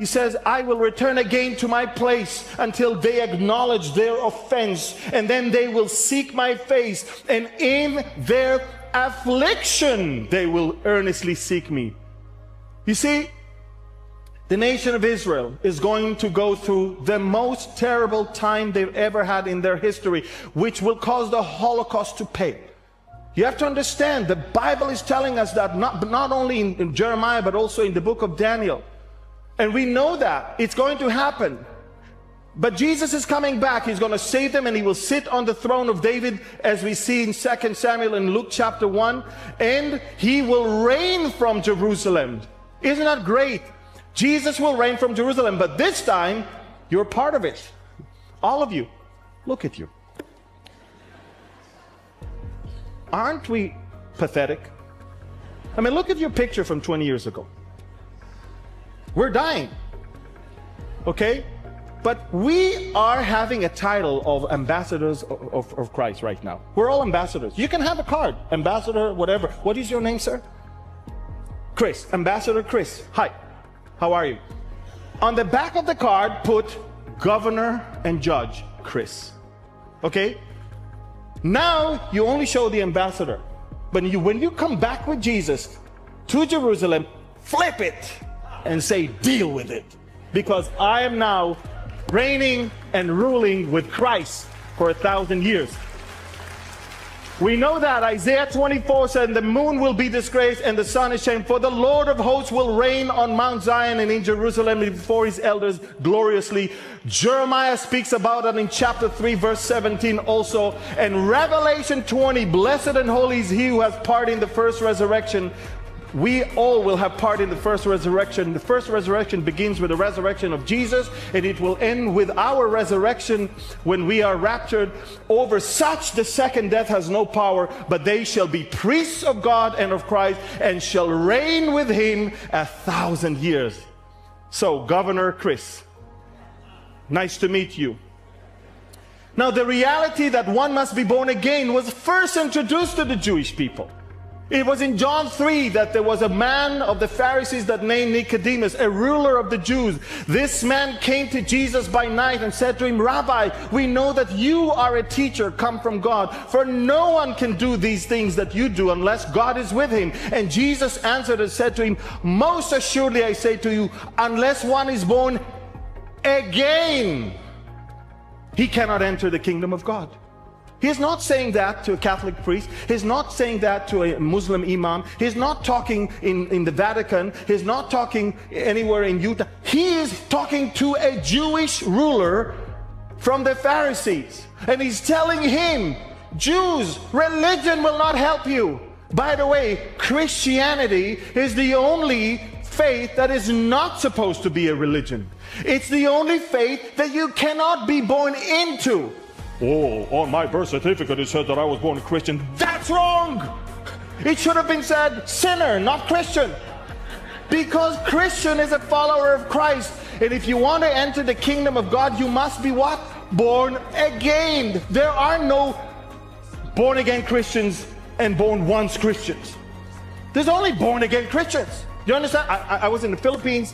He says, I will return again to my place until they acknowledge their offense, and then they will seek my face, and in their affliction they will earnestly seek me. You see, the nation of Israel is going to go through the most terrible time they've ever had in their history, which will cause the Holocaust to pay. You have to understand, the Bible is telling us that not only in Jeremiah, but also in the book of Daniel. And we know that it's going to happen. But Jesus is coming back. He's going to save them, and he will sit on the throne of David, as we see in 2 Samuel and Luke chapter 1. And he will reign from Jerusalem. Isn't that great? Jesus will reign from Jerusalem, but this time you're part of it. All of you. Look at you. Aren't we pathetic? I mean, look at your picture from 20 years ago. We're dying, okay? But we are having a title of ambassadors of Christ right now. We're all ambassadors. You can have a card, ambassador, whatever. What is your name, sir? Chris, Ambassador Chris. Hi, how are you? On the back of the card, put Governor and Judge Chris, okay? Now, you only show the ambassador. But when you come back with Jesus to Jerusalem, flip it and say, deal with it, because I am now reigning and ruling with Christ for 1,000 years. We know that Isaiah 24 said, the moon will be disgraced and the sun is shamed, for the Lord of hosts will reign on Mount Zion and in Jerusalem before his elders gloriously. Jeremiah speaks about it in chapter 3 verse 17 also. And Revelation 20, blessed and holy is he who has part in the first resurrection. We all will have part in the first resurrection. The first resurrection begins with the resurrection of Jesus, and it will end with our resurrection when we are raptured. Over such the second death has no power, but they shall be priests of God and of Christ, and shall reign with him 1,000 years. So, Governor Chris, nice to meet you. Now, the reality that one must be born again was first introduced to the Jewish people. It was in John 3 that there was a man of the Pharisees that named Nicodemus, a ruler of the Jews. This man came to Jesus by night and said to him, Rabbi, we know that you are a teacher come from God, for no one can do these things that you do unless God is with him. And Jesus answered and said to him, most assuredly I say to you, unless one is born again, he cannot enter the kingdom of God. He's not saying that to a Catholic priest. He's not saying that to a Muslim imam. He's not talking in the Vatican. He's not talking anywhere in Utah. He is talking to a Jewish ruler from the Pharisees. And he's telling him, Jews, religion will not help you. By the way, Christianity is the only faith that is not supposed to be a religion. It's the only faith that you cannot be born into. Oh, on my birth certificate it said that I was born a Christian. That's wrong! It should have been said sinner, not Christian. Because Christian is a follower of Christ. And if you want to enter the kingdom of God, you must be what? Born again. There are no born again Christians and born once Christians. There's only born again Christians. You understand? I was in the Philippines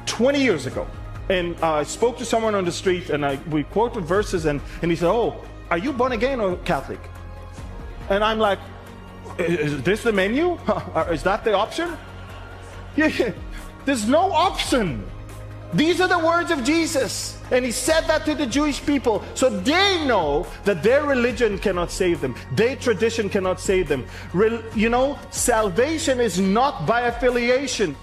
20 years ago. And I spoke to someone on the street, and we quoted verses, and he said, oh, are you born again or Catholic? And I'm like, is this the menu? Is that the option? Yeah, there's no option. These are the words of Jesus. And he said that to the Jewish people. So they know that their religion cannot save them. Their tradition cannot save them. You know, salvation is not by affiliation.